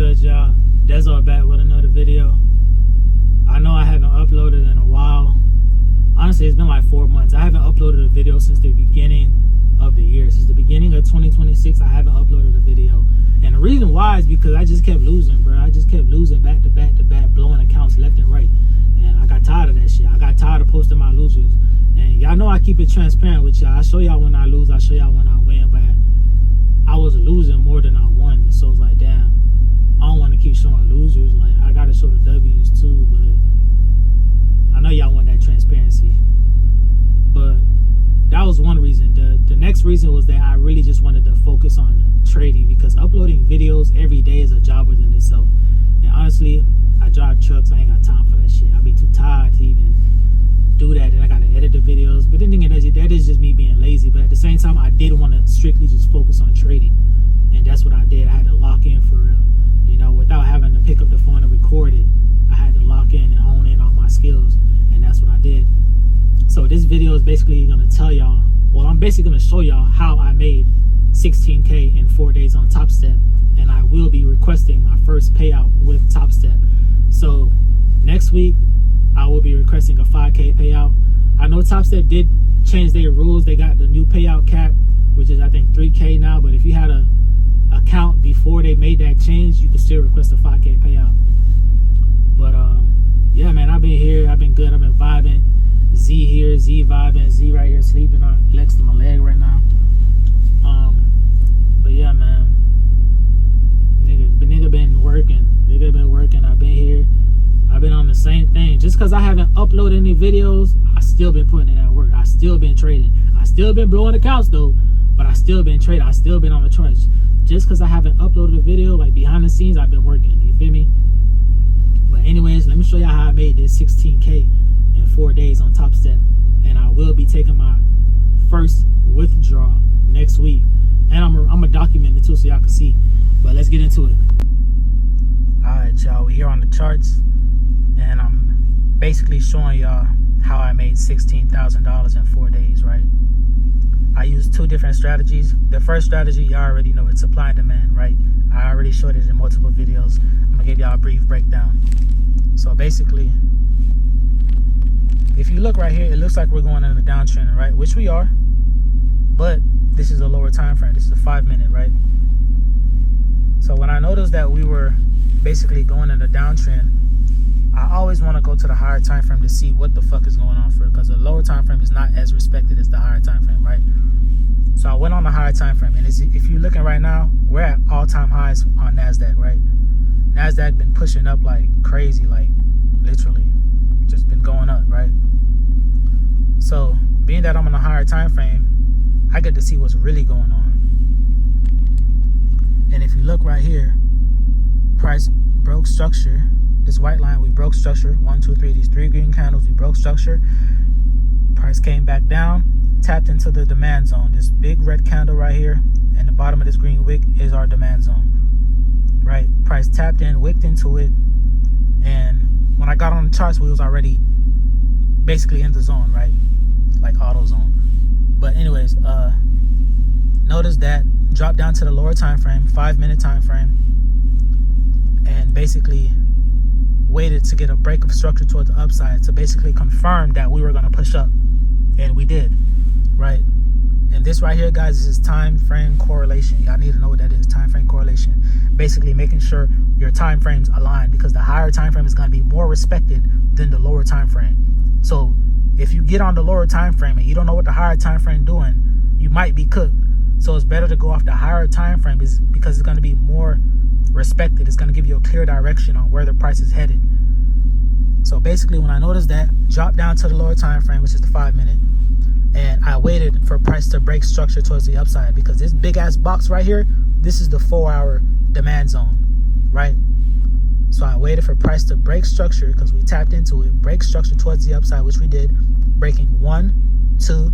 good, y'all? Dezo back with another video. I know I haven't uploaded in a while. Honestly, it's been like 4 months. I haven't uploaded a video since the beginning of the year. Since the beginning of 2026, I haven't uploaded a video. And the reason why is because I just kept losing, bro. I just kept losing back to back to back, blowing accounts left and right. And I got tired of that shit. I got tired of posting my losers. And y'all know I keep it transparent with y'all. I show y'all when I lose. I show y'all when I win. But I was losing more than I won. So it's like, damn, I don't want to keep showing losers. Like, I got to show the W's too. But I know y'all want that transparency. But that was one reason. The next reason was that I really just wanted to focus on trading, because uploading videos every day is a job within itself. And honestly, I drive trucks. I ain't got time for that shit. I'll be too tired to even do that. And I got to edit the videos. But then again, that is just me being lazy. But at the same time, I did want to strictly just focus on trading. And that's what I did. I had to lock in for real. You know, without having to pick up the phone and record it, I had to lock in and hone in on my skills. And that's what I did. So this video is basically going to tell y'all, well, I'm basically going to show y'all how I made 16K in 4 days on Topstep. And I will be requesting my first payout with Topstep. So next week, I will be requesting a 5K payout. I know Topstep did change their rules. They got the new payout cap, which is I think 3K now. But if you had a account before they made that change, you could still request a 5K payout. But yeah, man, I've been here. I've been good. I've been vibing. Z here, Z vibing, Z right here sleeping next to my leg right now. But yeah, man, nigga been working. Nigga been working. I've been here. I've been on the same thing. Just because I haven't uploaded any videos, I still been putting in that work. I still been trading. I still been blowing accounts though, but I still been trading. I still been on the charts. Just because I haven't uploaded a video, like behind the scenes, I've been working. You feel me? But anyways, let me show y'all how I made this 16K in 4 days on Topstep. And I will be taking my first withdrawal next week. And I'm gonna document it too so y'all can see. But let's get into it. Alright, y'all, we're here on the charts. And I'm basically showing y'all how I made $16,000 in 4 days, right? I used two different strategies. The first strategy, y'all already know, it's supply and demand, right? I already showed it in multiple videos. I'm gonna give y'all a brief breakdown. So basically, if you look right here, it looks like we're going in a downtrend, right? Which we are, but this is a lower time frame. This is a 5 minute, right? So when I noticed that we were basically going in a downtrend, I always want to go to the higher time frame to see what the fuck is going on for it, because the lower time frame is not as respected as the higher time frame, right? So I went on the higher time frame, and if you're looking right now, we're at all-time highs on NASDAQ, right? NASDAQ been pushing up like crazy, like literally just been going up, right? So being that I'm on a higher time frame, I get to see what's really going on. And if you look right here, price broke structure. This white line, we broke structure. 1, 2, 3, these 3 green candles, we broke structure. Price came back down, tapped into the demand zone. This big red candle right here, and the bottom of this green wick is our demand zone, right? Price tapped in, wicked into it, and when I got on the charts, we was already basically in the zone, right? Like auto zone. But anyways, notice that dropped down to the lower time frame, 5 minute time frame, and basically waited to get a break of structure towards the upside to basically confirm that we were going to push up, and we did, right? And this right here, guys, is time frame correlation. Y'all need to know what that is. Time frame correlation, basically making sure your time frames align, because the higher time frame is going to be more respected than the lower time frame. So if you get on the lower time frame and you don't know what the higher time frame doing, you might be cooked. So it's better to go off the higher time frame, because it's going to be more respected. It's going to give you a clear direction on where the price is headed. So basically, when I noticed that, dropped down to the lower time frame, which is the 5 minute, and I waited for price to break structure towards the upside, because this big ass box right here, this is the 4 hour demand zone, right? So I waited for price to break structure, because we tapped into it, break structure towards the upside, which we did, breaking 1, 2,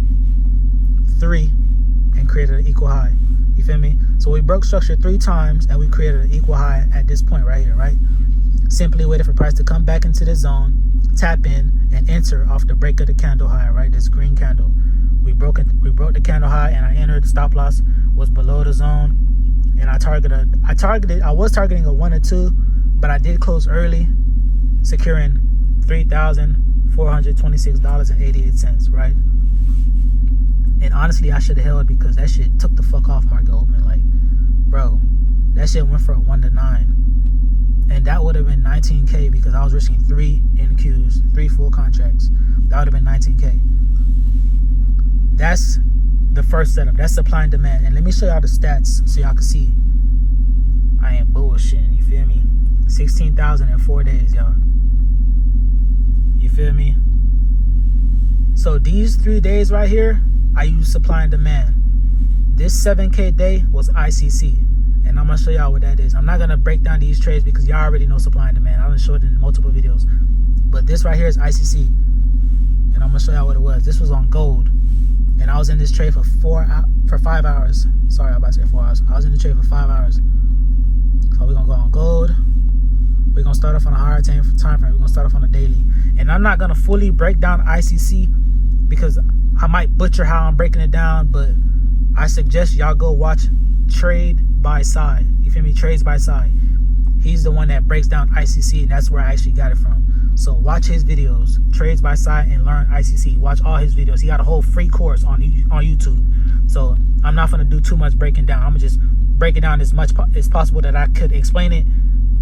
3, and created an equal high. You feel me? So we broke structure 3 times, and we created an equal high at this point right here, right? Simply waited for price to come back into the zone, tap in, and enter off the break of the candle high, right? This green candle. We broke the candle high, and I entered. The stop loss was below the zone. and I was targeting a 1 or 2, but I did close early, securing $3,426.88, right? And honestly, I should have held because that shit took the fuck off market open. Like, bro, that shit went from 1 to 9, and that would have been 19K because I was risking 3 NQs, 3 full contracts. That would have been 19K. That's the first setup. That's supply and demand. And let me show y'all the stats so y'all can see I ain't bullshitting. You feel me? 16,000 in 4 days, y'all. You feel me? So these 3 days right here, I use supply and demand. This 7K day was ICC, and I'm gonna show y'all what that is. I'm not gonna break down these trades because y'all already know supply and demand. I done showed it in multiple videos, but this right here is ICC, and I'm gonna show y'all what it was. This was on gold, and I was in this trade for 5 hours. Sorry, I was about to say 4 hours. I was in the trade for 5 hours. So we're gonna go on gold. We're gonna start off on a higher time frame. We're gonna start off on a daily, and I'm not gonna fully break down ICC because I might butcher how I'm breaking it down, but I suggest y'all go watch Trade by Side. You feel me? Trades by Side. He's the one that breaks down ICC, and that's where I actually got it from. So watch his videos, Trades by Side, and learn ICC. Watch all his videos. He got a whole free course on YouTube. So I'm not gonna do too much breaking down. I'm gonna just break it down as much as possible that I could explain it.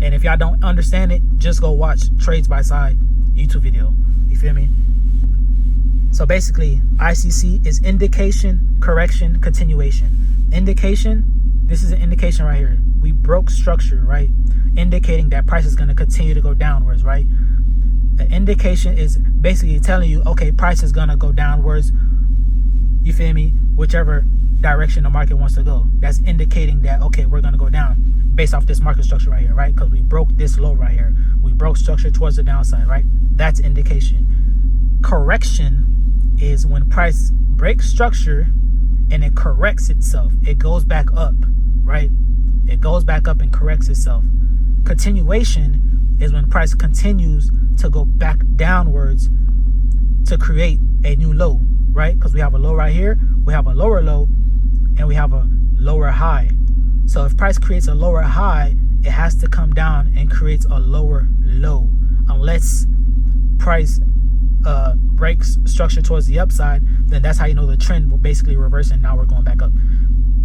And if y'all don't understand it, just go watch Trades by Side YouTube video. You feel me? So basically, ICC is indication, correction, continuation. Indication, this is an indication right here. We broke structure, right? Indicating that price is going to continue to go downwards, right? The indication is basically telling you, okay, price is going to go downwards. You feel me? Whichever direction the market wants to go. That's indicating that, okay, we're going to go down based off this market structure right here, right? Because we broke this low right here. We broke structure towards the downside, right? That's indication. Correction is when price breaks structure and it corrects itself. It goes back up, right? It goes back up and corrects itself. Continuation is when price continues to go back downwards to create a new low, right? Because we have a low right here, we have a lower low, and we have a lower high. So if price creates a lower high, it has to come down and creates a lower low, unless price breaks structure towards the upside. Then that's how you know the trend will basically reverse, and now we're going back up.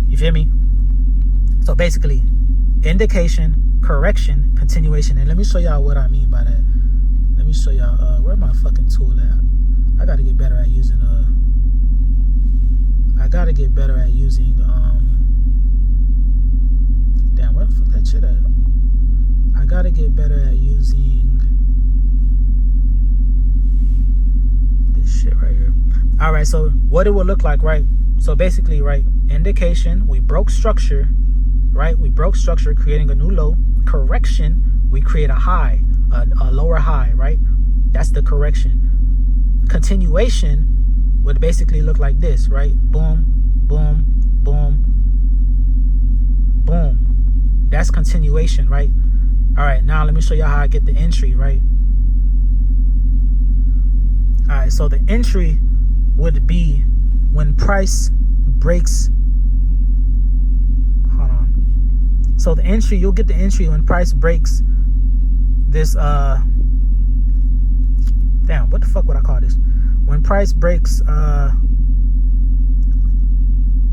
You feel me? So basically, indication, correction, continuation. And let me show y'all what I mean by that. Let me show y'all where my fucking tool at. I gotta get better at using damn, where the fuck that shit at? I gotta get better at using this shit right here. All right, so what it will look like, right? So basically, right, indication, we broke structure, right? We broke structure, creating a new low. Correction, we create a high, a lower high, right? That's the correction. Continuation would basically look like this, right? Boom, boom, boom, boom. That's continuation, right? All right, now let me show you how I get the entry, right? All right, so the entry would be when price breaks. Hold on. So the entry, you'll get the entry when price breaks this. Damn, what the fuck would I call this? When price breaks,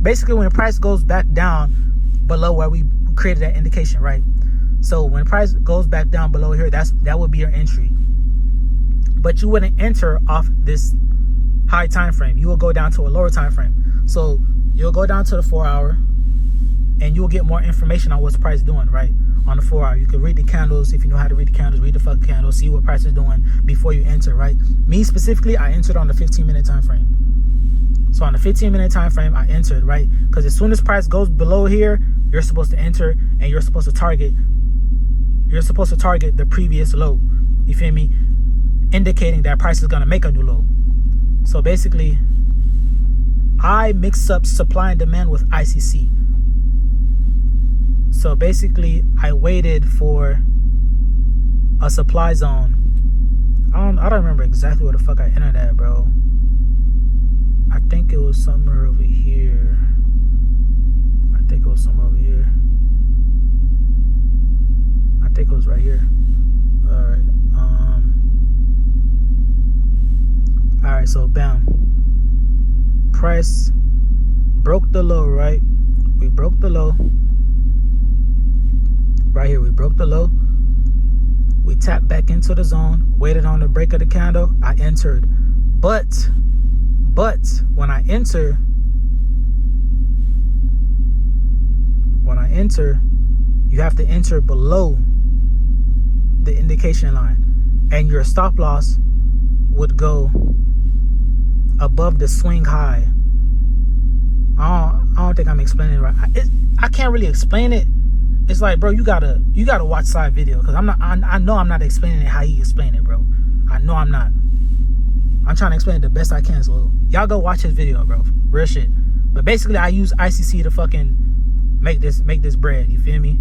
basically when price goes back down below where we created that indication, right? So when price goes back down below here, that would be your entry. But you wouldn't enter off this high time frame. You will go down to a lower time frame. So you'll go down to the 4 hour, and you'll get more information on what's price doing, right? On the 4 hour, you can read the candles. If you know how to read the candles, read the fucking candles, see what price is doing before you enter, right? Me specifically, I entered on the 15-minute time frame. So on the 15-minute time frame, I entered, right? Because as soon as price goes below here, you're supposed to enter, and you're supposed to target the previous low. You feel me? Indicating that price is gonna make a new low. So basically, I mix up supply and demand with ICC. So basically, I waited for a supply zone. I don't remember exactly where the fuck I entered at, bro. I think it was somewhere over here. zones right here. All right, so bam, price broke the low, right? We broke the low right here. We broke the low. We tapped back into the zone, waited on the break of the candle. I entered, but when I enter, you have to enter below the indication line, and your stop loss would go above the swing high. I don't think I'm explaining it right. I can't really explain it. It's like, bro, you gotta watch side video, because I know I'm not explaining it how he explained it, bro. I know I'm not. I'm trying to explain it the best I can. So y'all go watch his video, bro. Real shit. But basically, I use ICC to fucking make this bread. You feel me?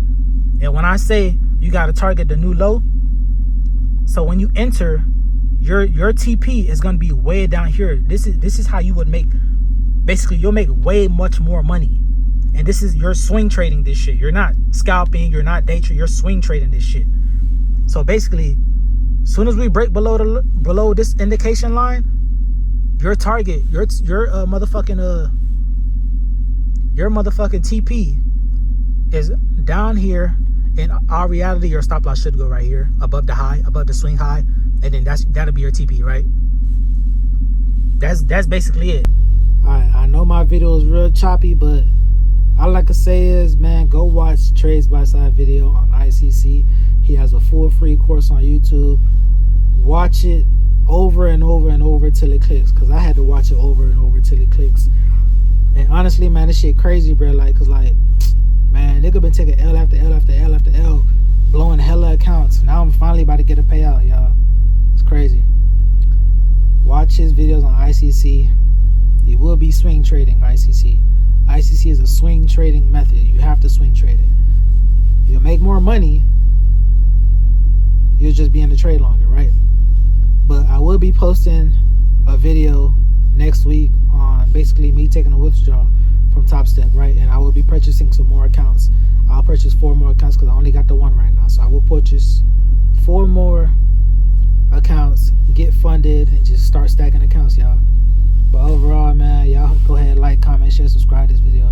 And when I say you gotta target the new low, so when you enter, your TP is gonna be way down here. This is how you would make. Basically, you'll make way much more money. And this is, you're swing trading this shit. You're not scalping, you're not day trading, you're swing trading this shit. So basically, as soon as we break below this indication line, your target, your motherfucking TP is down here. In our reality, your stop loss should go right here, above the high, above the swing high, and then that'll be your TP, right? That's basically it. Alright, I know my video is real choppy, but all I can say is, man, go watch Trades by Side video on ICC. He has a full free course on YouTube. Watch it over and over and over till it clicks, because I had to watch it over and over till it clicks. And honestly, man, this shit crazy, bro. Like, cause like, man, nigga been taking L after L after L after L, blowing hella accounts. Now I'm finally about to get a payout, y'all. It's crazy. Watch his videos on ICC. He will be swing trading ICC. ICC is a swing trading method. You have to swing trade it. You'll make more money. You'll just be in the trade longer, right? But I will be posting a video next week on basically me taking a withdrawal from Topstep, right? And I will be purchasing some more accounts. I'll purchase 4 more accounts because I only got the one right now. So I will purchase 4 more accounts, get funded, and just start stacking accounts, y'all. But overall, man, y'all go ahead, like, comment, share, subscribe to this video.